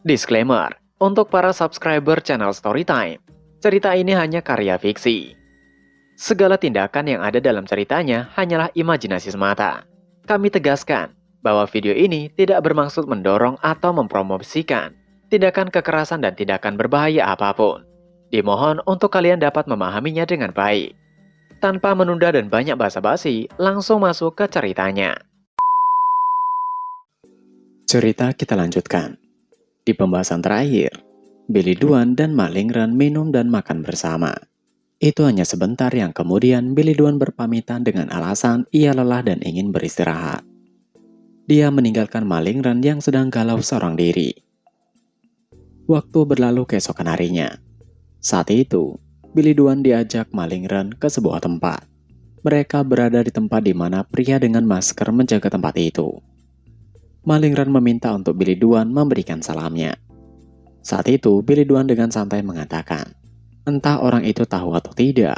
Disclaimer, untuk para subscriber channel Storytime, cerita ini hanya karya fiksi. Segala tindakan yang ada dalam ceritanya hanyalah imajinasi semata. Kami tegaskan bahwa video ini tidak bermaksud mendorong atau mempromosikan tindakan kekerasan dan tindakan berbahaya apapun. Dimohon untuk kalian dapat memahaminya dengan baik. Tanpa menunda dan banyak basa-basi, langsung masuk ke ceritanya. Cerita kita lanjutkan. Di pembahasan terakhir, Billy Dwan dan Ma Lingren minum dan makan bersama. Itu hanya sebentar yang kemudian Billy Dwan berpamitan dengan alasan ia lelah dan ingin beristirahat. Dia meninggalkan Ma Lingren yang sedang galau seorang diri. Waktu berlalu keesokan harinya. Saat itu, Billy Dwan diajak Ma Lingren ke sebuah tempat. Mereka berada di tempat di mana pria dengan masker menjaga tempat itu. Ma Lingren meminta untuk Billy Dwan memberikan salamnya. Saat itu, Billy Dwan dengan santai mengatakan, entah orang itu tahu atau tidak,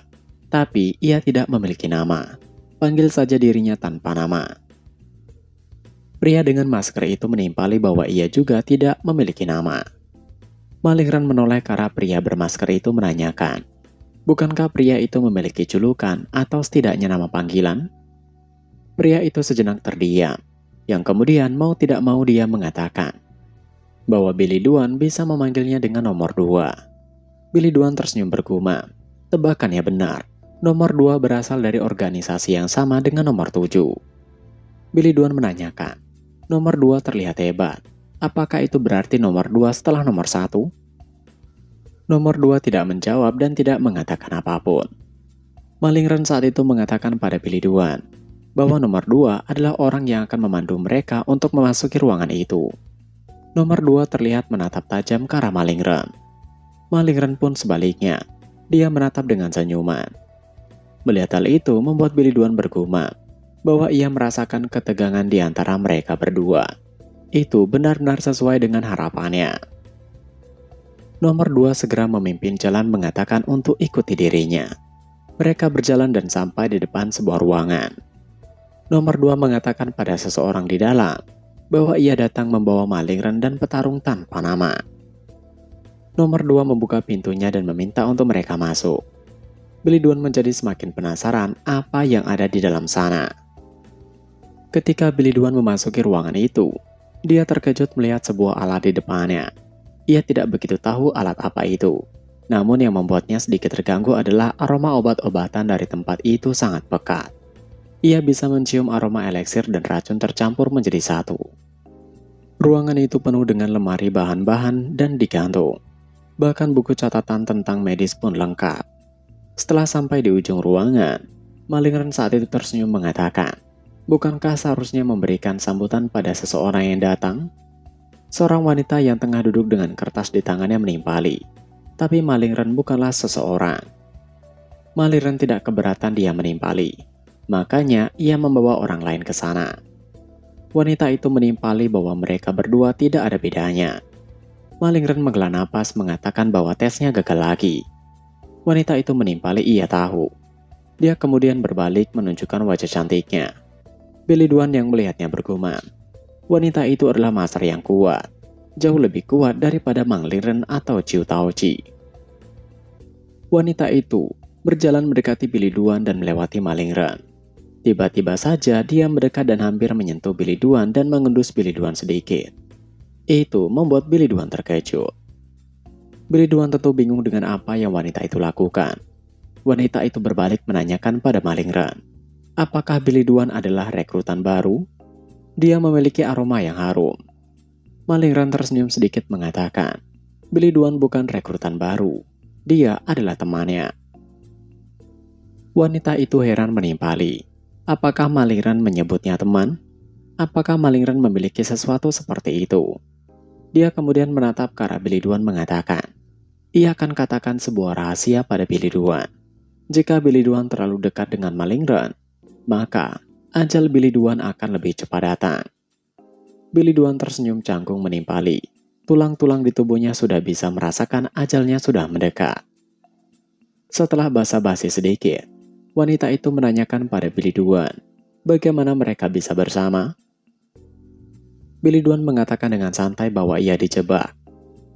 tapi ia tidak memiliki nama. Panggil saja dirinya tanpa nama. Pria dengan masker itu menimpali bahwa ia juga tidak memiliki nama. Ma Lingren menoleh ke arah pria bermasker itu menanyakan, bukankah pria itu memiliki julukan atau setidaknya nama panggilan? Pria itu sejenak terdiam. Yang kemudian mau tidak mau dia mengatakan bahwa Billy Dwan bisa memanggilnya dengan nomor 2. Billy Dwan tersenyum bergumam. Tebakannya benar, nomor 2 berasal dari organisasi yang sama dengan nomor 7. Billy Dwan menanyakan, nomor 2 terlihat hebat. Apakah itu berarti nomor 2 setelah nomor 1? Nomor 2 tidak menjawab dan tidak mengatakan apapun. Ma Lingren saat itu mengatakan pada Billy Dwan bahwa nomor 2 adalah orang yang akan memandu mereka untuk memasuki ruangan itu. Nomor 2 terlihat menatap tajam ke arah Ma Lingren. Ma Lingren pun sebaliknya, dia menatap dengan senyuman. Melihat hal itu membuat Billy Dwan bergumam bahwa ia merasakan ketegangan di antara mereka berdua. Itu benar-benar sesuai dengan harapannya. Nomor 2 segera memimpin jalan mengatakan untuk ikuti dirinya. Mereka berjalan dan sampai di depan sebuah ruangan. Nomor 2 mengatakan pada seseorang di dalam bahwa ia datang membawa Ma Lingren dan petarung tanpa nama. Nomor 2 membuka pintunya dan meminta untuk mereka masuk. Billy Dwan menjadi semakin penasaran apa yang ada di dalam sana. Ketika Billy Dwan memasuki ruangan itu, dia terkejut melihat sebuah alat di depannya. Ia tidak begitu tahu alat apa itu. Namun yang membuatnya sedikit terganggu adalah aroma obat-obatan dari tempat itu sangat pekat. Ia bisa mencium aroma eliksir dan racun tercampur menjadi satu. Ruangan itu penuh dengan lemari bahan-bahan dan digantung. Bahkan buku catatan tentang medis pun lengkap. Setelah sampai di ujung ruangan, Ma Lingren saat itu tersenyum mengatakan, bukankah seharusnya memberikan sambutan pada seseorang yang datang? Seorang wanita yang tengah duduk dengan kertas di tangannya menimpali. Tapi Ma Lingren bukanlah seseorang. Ma Lingren tidak keberatan dia menimpali. Makanya ia membawa orang lain ke sana. Wanita itu menimpali bahwa mereka berdua tidak ada bedanya. Ma Lingren menghela napas mengatakan bahwa tesnya gagal lagi. Wanita itu menimpali ia tahu. Dia kemudian berbalik menunjukkan wajah cantiknya. Billy Dwan yang melihatnya bergumam. Wanita itu adalah master yang kuat. Jauh lebih kuat daripada Ma Lingren atau Chiu Taoji. Wanita itu berjalan mendekati Billy Dwan dan melewati Ma Lingren. Tiba-tiba saja dia mendekat dan hampir menyentuh Billy Dwan dan mengendus Billy Dwan sedikit. Itu membuat Billy Dwan terkejut. Billy Dwan tentu bingung dengan apa yang wanita itu lakukan. Wanita itu berbalik menanyakan pada Ma Lingren, apakah Billy Dwan adalah rekrutan baru? Dia memiliki aroma yang harum. Ma Lingren tersenyum sedikit mengatakan, Billy Dwan bukan rekrutan baru. Dia adalah temannya. Wanita itu heran menimpali. Apakah Ma Lingren menyebutnya teman? Apakah Ma Lingren memiliki sesuatu seperti itu? Dia kemudian menatap ke arah Billy Dwan mengatakan, ia akan katakan sebuah rahasia pada Billy Dwan. Jika Billy Dwan terlalu dekat dengan Ma Lingren, maka ajal Billy Dwan akan lebih cepat datang. Billy Dwan tersenyum canggung menimpali. Tulang-tulang di tubuhnya sudah bisa merasakan ajalnya sudah mendekat. Setelah basa-basi sedikit, wanita itu menanyakan pada Billy Dwan, bagaimana mereka bisa bersama? Billy Dwan mengatakan dengan santai bahwa ia dijebak.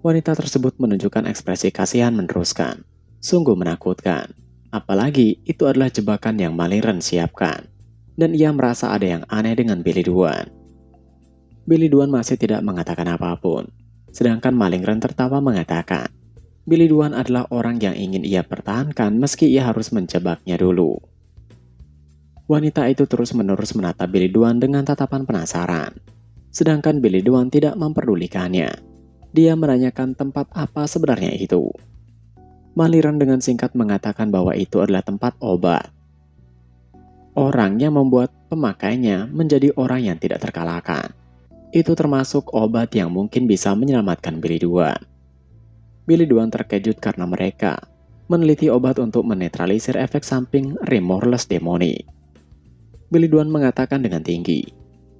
Wanita tersebut menunjukkan ekspresi kasihan meneruskan. Sungguh menakutkan. Apalagi itu adalah jebakan yang Malin Ren siapkan. Dan ia merasa ada yang aneh dengan Billy Duan. Billy Duan masih tidak mengatakan apapun. Sedangkan Malin Ren tertawa mengatakan, Billy Duan adalah orang yang ingin ia pertahankan meski ia harus menjebaknya dulu. Wanita itu terus-menerus menatap Billy Duan dengan tatapan penasaran. Sedangkan Billy Duan tidak memperdulikannya. Dia menanyakan tempat apa sebenarnya itu. Malin Ren dengan singkat mengatakan bahwa itu adalah tempat obat. Orang yang membuat pemakainya menjadi orang yang tidak terkalahkan. Itu termasuk obat yang mungkin bisa menyelamatkan Billy Duan. Billy Duan terkejut karena mereka meneliti obat untuk menetralisir efek samping Remoreless Demonic. Billy Duan mengatakan dengan tinggi,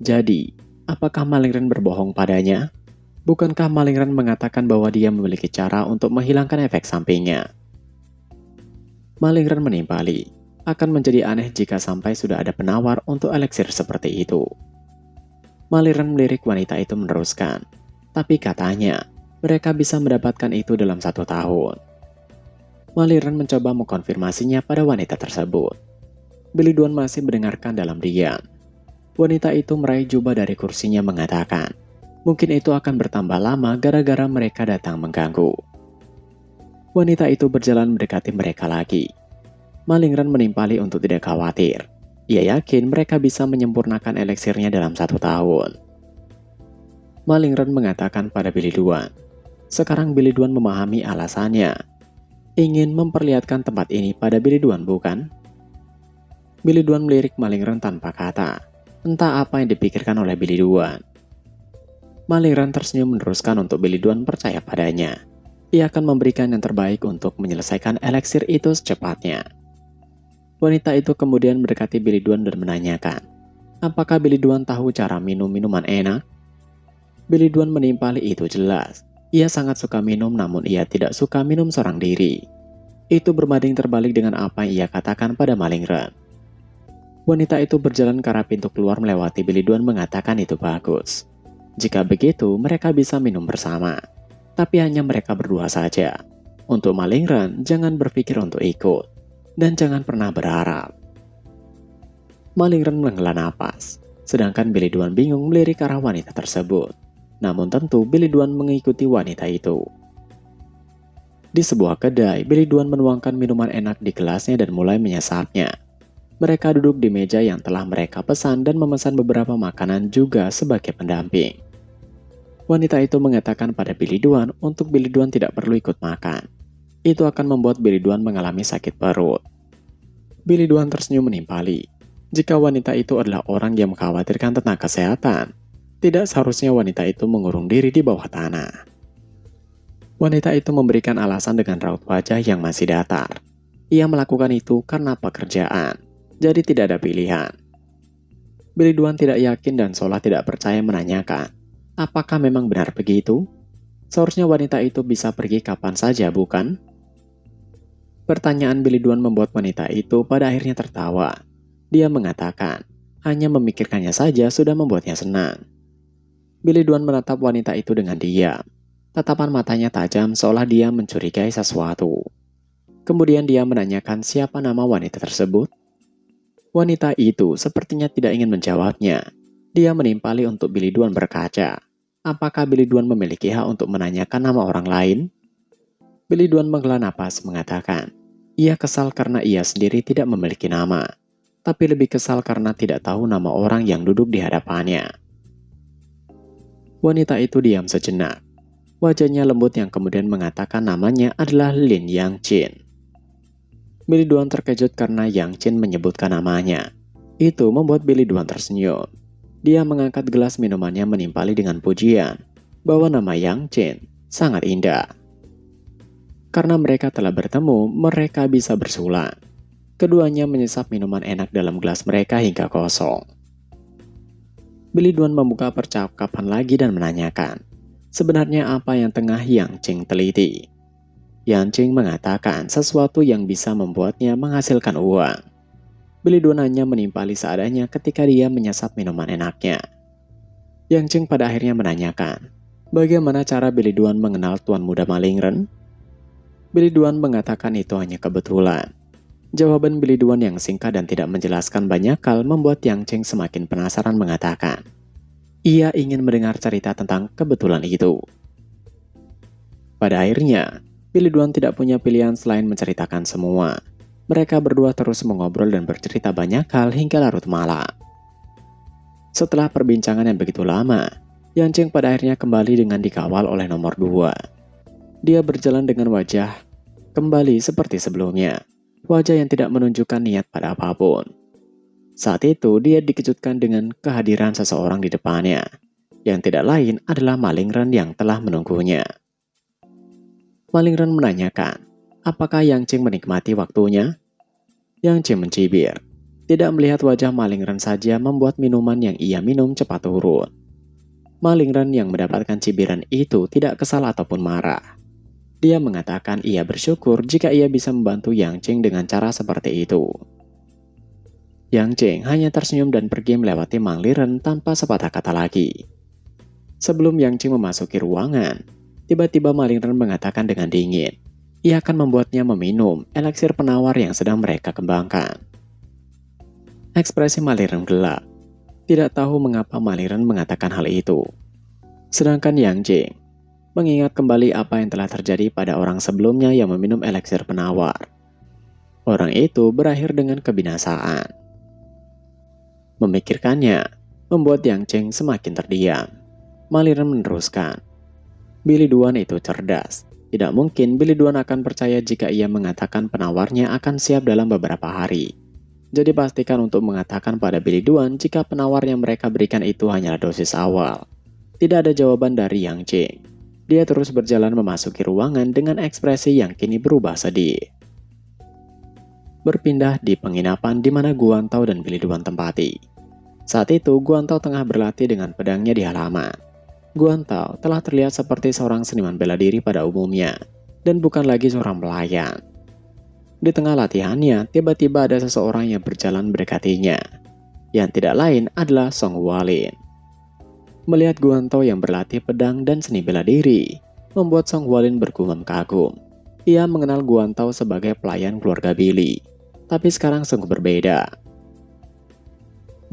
"Jadi, apakah Malin Ren berbohong padanya? Bukankah Malin Ren mengatakan bahwa dia memiliki cara untuk menghilangkan efek sampingnya?" Malin Ren menimpali, akan menjadi aneh jika sampai sudah ada penawar untuk eliksir seperti itu. Malin Ren melirik wanita itu meneruskan, tapi katanya mereka bisa mendapatkan itu dalam 1 tahun. Malin Ren mencoba mengkonfirmasinya pada wanita tersebut. Billy Duan masih mendengarkan dalam diam. Wanita itu meraih jubah dari kursinya mengatakan, mungkin itu akan bertambah lama gara-gara mereka datang mengganggu. Wanita itu berjalan mendekati mereka lagi. Malin Ren menimpali untuk tidak khawatir. Ia yakin mereka bisa menyempurnakan eliksirnya dalam 1 tahun. Malin Ren mengatakan pada Billy Duan. Sekarang Billy Duan memahami alasannya. Ingin memperlihatkan tempat ini pada Billy Duan, bukan? Billy Duan melirik Malin Ren tanpa kata. Entah apa yang dipikirkan oleh Billy Duan. Malin Ren tersenyum meneruskan untuk Billy Duan percaya padanya. Ia akan memberikan yang terbaik untuk menyelesaikan eliksir itu secepatnya. Wanita itu kemudian mendekati Billy Duan dan menanyakan, apakah Billy Duan tahu cara minum minuman enak? Billy Duan menimpali itu jelas. Ia sangat suka minum namun ia tidak suka minum seorang diri. Itu berbanding terbalik dengan apa yang ia katakan pada Malin Ren. Wanita itu berjalan ke arah pintu keluar melewati Billy Duan mengatakan itu bagus. Jika begitu, mereka bisa minum bersama. Tapi hanya mereka berdua saja. Untuk Malin Ren, jangan berpikir untuk ikut. Dan jangan pernah berharap. Malin Ren menghela napas. Sedangkan Billy Duan bingung melirik ke arah wanita tersebut. Namun tentu Billy Duan mengikuti wanita itu. Di sebuah kedai, Billy Duan menuangkan minuman enak di gelasnya dan mulai menyesapnya. Mereka duduk di meja yang telah mereka pesan dan memesan beberapa makanan juga sebagai pendamping. Wanita itu mengatakan pada Billy Duan untuk Billy Duan tidak perlu ikut makan. Itu akan membuat Billy Duan mengalami sakit perut. Billy Duan tersenyum menimpali. Jika wanita itu adalah orang yang mengkhawatirkan tentang kesehatan, tidak seharusnya wanita itu mengurung diri di bawah tanah. Wanita itu memberikan alasan dengan raut wajah yang masih datar. Ia melakukan itu karena pekerjaan. Jadi tidak ada pilihan. Billy Duan tidak yakin dan seolah tidak percaya menanyakan, apakah memang benar begitu? Seharusnya wanita itu bisa pergi kapan saja, bukan? Pertanyaan Billy Duan membuat wanita itu pada akhirnya tertawa. Dia mengatakan, hanya memikirkannya saja sudah membuatnya senang. Billy Duan menatap wanita itu dengan diam. Tatapan matanya tajam seolah dia mencurigai sesuatu. Kemudian dia menanyakan siapa nama wanita tersebut. Wanita itu sepertinya tidak ingin menjawabnya. Dia menimpali untuk Billy Duan berkaca. Apakah Billy Duan memiliki hak untuk menanyakan nama orang lain? Billy Duan menghela napas mengatakan, ia kesal karena ia sendiri tidak memiliki nama. Tapi lebih kesal karena tidak tahu nama orang yang duduk di hadapannya. Wanita itu diam sejenak. Wajahnya lembut yang kemudian mengatakan namanya adalah Lin Yang Chin. Billy Duan terkejut karena Yang Chin menyebutkan namanya. Itu membuat Billy Duan tersenyum. Dia mengangkat gelas minumannya menimpali dengan pujian bahwa nama Yang Chin sangat indah. Karena mereka telah bertemu, mereka bisa bersulang. Keduanya menyesap minuman enak dalam gelas mereka hingga kosong. Billy Duan membuka percakapan lagi dan menanyakan, sebenarnya apa yang tengah Yang Chin teliti? Yang Chin mengatakan sesuatu yang bisa membuatnya menghasilkan uang. Billy Duan hanya menimpali seadanya ketika dia menyesap minuman enaknya. Yang Chin pada akhirnya menanyakan, Bagaimana cara Billy Duan mengenal Tuan Muda Malingren? Billy Duan mengatakan itu hanya kebetulan. Jawaban Billy Duan yang singkat dan tidak menjelaskan banyak hal membuat Yang Cheng semakin penasaran mengatakan, ia ingin mendengar cerita tentang kebetulan itu. Pada akhirnya, Billy Duan tidak punya pilihan selain menceritakan semua. Mereka berdua terus mengobrol dan bercerita banyak hal hingga larut malam. Setelah perbincangan yang begitu lama, Yang Cheng pada akhirnya kembali dengan dikawal oleh nomor 2. Dia berjalan dengan wajah kembali seperti sebelumnya, wajah yang tidak menunjukkan niat pada apapun. Saat itu dia dikejutkan dengan kehadiran seseorang di depannya, yang tidak lain adalah Malingren yang telah menunggunya. Malingren menanyakan, apakah Yang Cheng menikmati waktunya? Yang Cheng mencibir. Tidak melihat wajah Malingren saja membuat minuman yang ia minum cepat turun. Malingren yang mendapatkan cibiran itu tidak kesal ataupun marah. Dia mengatakan ia bersyukur jika ia bisa membantu Yang Cheng dengan cara seperti itu. Yang Cheng hanya tersenyum dan pergi melewati Malingren tanpa sepatah kata lagi. Sebelum Yang Cheng memasuki ruangan, tiba-tiba Malingren mengatakan dengan dingin, ia akan membuatnya meminum eliksir penawar yang sedang mereka kembangkan. Ekspresi Malingren gelap. Tidak tahu mengapa Malingren mengatakan hal itu. Sedangkan Yang Cheng mengingat kembali apa yang telah terjadi pada orang sebelumnya yang meminum eliksir penawar. Orang itu berakhir dengan kebinasaan. Memikirkannya, membuat Yang Cheng semakin terdiam. Malingren meneruskan, Billy Duan itu cerdas. Tidak mungkin Billy Duan akan percaya jika ia mengatakan penawarnya akan siap dalam beberapa hari. Jadi pastikan untuk mengatakan pada Billy Duan jika penawar yang mereka berikan itu hanyalah dosis awal. Tidak ada jawaban dari Yang Cheng. Dia terus berjalan memasuki ruangan dengan ekspresi yang kini berubah sedih. Berpindah di penginapan di mana Guan Tao dan Billy Duan tempati. Saat itu Guan Tao tengah berlatih dengan pedangnya di halaman. Guan Tao telah terlihat seperti seorang seniman bela diri pada umumnya, dan bukan lagi seorang pelayan. Di tengah latihannya, tiba-tiba ada seseorang yang berjalan mendekatinya. Yang tidak lain adalah Song Hualin. Melihat Guan Tao yang berlatih pedang dan seni bela diri, membuat Song Hualin bergumam kagum. Ia mengenal Guan Tao sebagai pelayan keluarga Billy, tapi sekarang sungguh berbeda.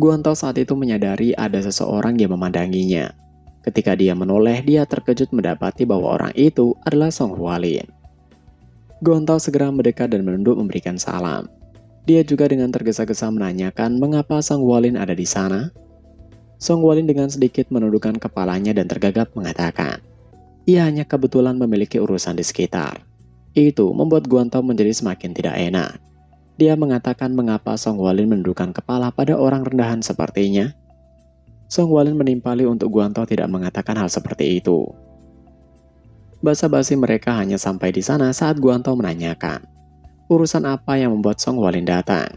Guan Tao saat itu menyadari ada seseorang yang memandanginya. Ketika dia menoleh, dia terkejut mendapati bahwa orang itu adalah Song Hualin. Guan Tao segera mendekat dan menunduk memberikan salam. Dia juga dengan tergesa-gesa menanyakan mengapa Song Hualin ada di sana. Song Hualin dengan sedikit menundukkan kepalanya dan tergagap mengatakan, ia hanya kebetulan memiliki urusan di sekitar. Itu membuat Guan Tao menjadi semakin tidak enak. Dia mengatakan mengapa Song Hualin menundukkan kepala pada orang rendahan sepertinya. Song Hualin menimpali untuk Guan Tao tidak mengatakan hal seperti itu. Basa-basi mereka hanya sampai di sana saat Guan Tao menanyakan, urusan apa yang membuat Song Hualin datang?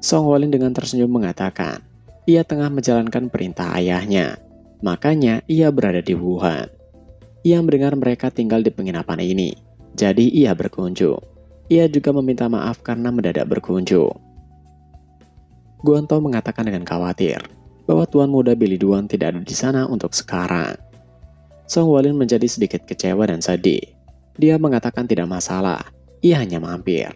Song Hualin dengan tersenyum mengatakan, ia tengah menjalankan perintah ayahnya, makanya ia berada di Wuhan. Ia mendengar mereka tinggal di penginapan ini, jadi ia berkunjung. Ia juga meminta maaf karena mendadak berkunjung. Guan Tao mengatakan dengan khawatir bahwa Tuan Muda Billy Duan tidak ada di sana untuk sekarang. Song Hualin menjadi sedikit kecewa dan sedih. Dia mengatakan tidak masalah, ia hanya mampir.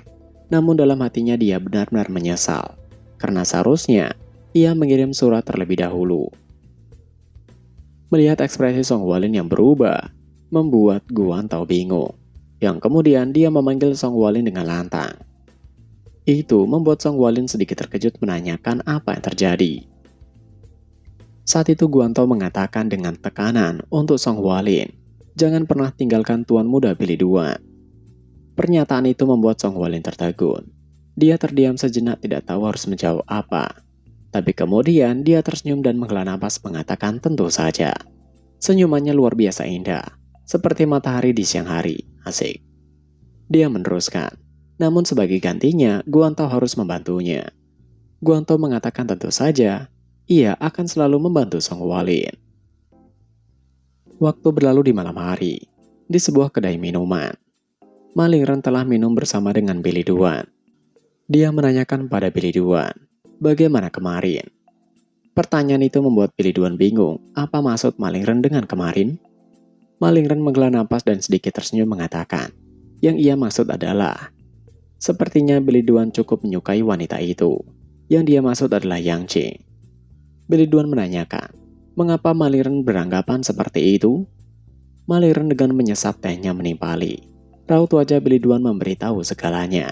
Namun dalam hatinya dia benar-benar menyesal, karena seharusnya ia mengirim surat terlebih dahulu. Melihat ekspresi Song Hualin yang berubah, membuat Guan Tao bingung. Yang kemudian dia memanggil Song Hualin dengan lantang. Itu membuat Song Hualin sedikit terkejut menanyakan apa yang terjadi. Saat itu Guan Tao mengatakan dengan tekanan untuk Song Hualin, jangan pernah tinggalkan Tuan Muda Billy Duan. Pernyataan itu membuat Song Hualin tertegun. Dia terdiam sejenak tidak tahu harus menjawab apa. Tapi kemudian dia tersenyum dan menghela napas mengatakan tentu saja. Senyumannya luar biasa indah, seperti matahari di siang hari, asik. Dia meneruskan, namun sebagai gantinya, Guan Tao harus membantunya. Guan Tao mengatakan tentu saja, ia akan selalu membantu Song Hualin. Waktu berlalu di malam hari, di sebuah kedai minuman. Malingren telah minum bersama dengan Billy Duan. Dia menanyakan pada Billy Duan, bagaimana kemarin? Pertanyaan itu membuat Billy Duan bingung, apa maksud Malingren dengan kemarin? Malingren menghela napas dan sedikit tersenyum mengatakan, yang ia maksud adalah, sepertinya Billy Duan cukup menyukai wanita itu. Yang dia maksud adalah Yang Qing. Billy Duan menanyakan, mengapa Malingren beranggapan seperti itu? Malingren dengan menyesap tehnya menimpali. Raut wajah Billy Duan memberitahu segalanya.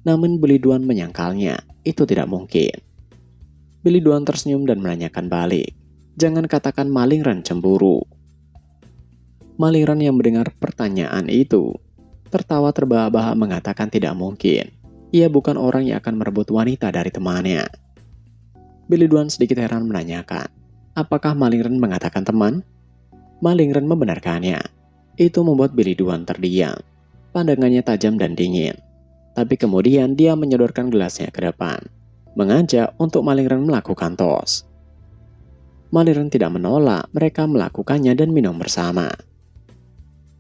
Namun Billy Duan menyangkalnya, itu tidak mungkin. Billy Duan tersenyum dan menanyakan balik, jangan katakan Malingren cemburu. Malingren yang mendengar pertanyaan itu, tertawa terbahak-bahak mengatakan tidak mungkin. Ia bukan orang yang akan merebut wanita dari temannya. Billy Duan sedikit heran menanyakan, apakah Malingren mengatakan teman? Malingren membenarkannya. Itu membuat Billy Duan terdiam. Pandangannya tajam dan dingin. Tapi kemudian dia menyodorkan gelasnya ke depan, mengajak untuk Malingren melakukan tos. Malingren tidak menolak, mereka melakukannya dan minum bersama.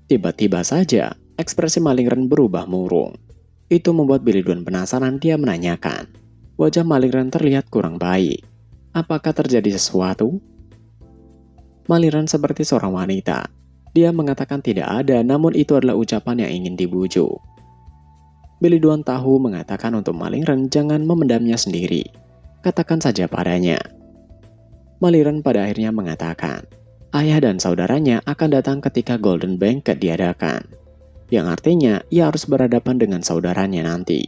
Tiba-tiba saja, ekspresi Malingren berubah murung. Itu membuat Billy Duan penasaran, dia menanyakan. Wajah Malingren terlihat kurang baik. Apakah terjadi sesuatu? Malingren seperti seorang wanita. Dia mengatakan tidak ada, namun itu adalah ucapan yang ingin dibujuk. Billy Duan tahu mengatakan untuk Malingren jangan memendamnya sendiri. Katakan saja padanya. Malingren pada akhirnya mengatakan, ayah dan saudaranya akan datang ketika Golden Banquet diadakan. Yang artinya ia harus berhadapan dengan saudaranya nanti.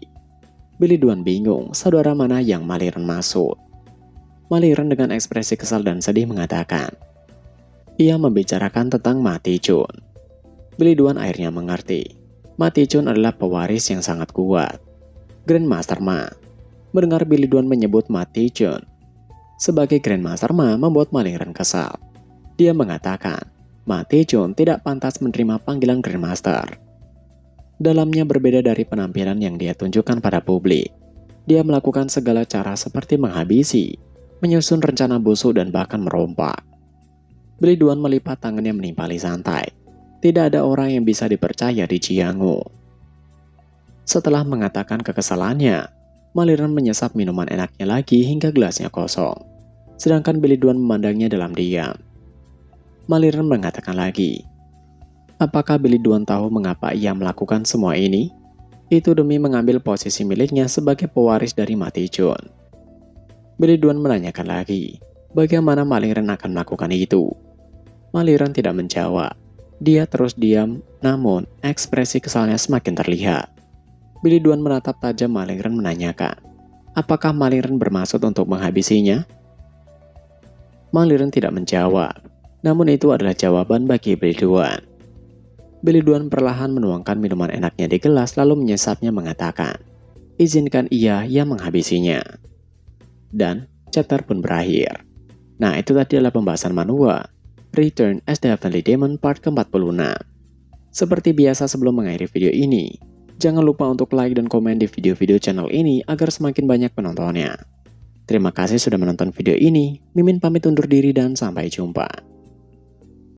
Billy Duan bingung, saudara mana yang Malingren maksud. Malingren dengan ekspresi kesal dan sedih mengatakan, ia membicarakan tentang Ma Tichun. Billy Duan akhirnya mengerti. Ma Tichun adalah pewaris yang sangat kuat. Grandmaster Ma. Mendengar Billy Duan menyebut Ma Tichun sebagai Grandmaster Ma membuat Malingren kesal. Dia mengatakan, Ma Tichun tidak pantas menerima panggilan Grandmaster. Dalamnya berbeda dari penampilan yang dia tunjukkan pada publik. Dia melakukan segala cara seperti menghabisi, menyusun rencana busuk dan bahkan merompak. Billy Duan melipat tangannya menimpali santai. Tidak ada orang yang bisa dipercaya di Jianghu. Setelah mengatakan kekesalannya, Malingren menyesap minuman enaknya lagi hingga gelasnya kosong. Sedangkan Billy Duan memandangnya dalam diam. Malingren mengatakan lagi, apakah Billy Duan tahu mengapa ia melakukan semua ini? Itu demi mengambil posisi miliknya sebagai pewaris dari Ma Tichun. Billy Duan menanyakan lagi, bagaimana Malingren akan melakukan itu? Malingren tidak menjawab. Dia terus diam, namun ekspresi kesalnya semakin terlihat. Billy Duan menatap tajam Malingren menanyakan, apakah Malingren bermaksud untuk menghabisinya? Malingren tidak menjawab, namun itu adalah jawaban bagi Billy Duan. Billy Duan perlahan menuangkan minuman enaknya di gelas lalu menyesapnya mengatakan, izinkan ia yang menghabisinya. Dan chapter pun berakhir. Nah, itu tadi adalah pembahasan manhwa Return as the Heavenly Demon part ke-46. Seperti biasa sebelum mengakhiri video ini, jangan lupa untuk like dan komen di video-video channel ini agar semakin banyak penontonnya. Terima kasih sudah menonton video ini, Mimin pamit undur diri dan sampai jumpa.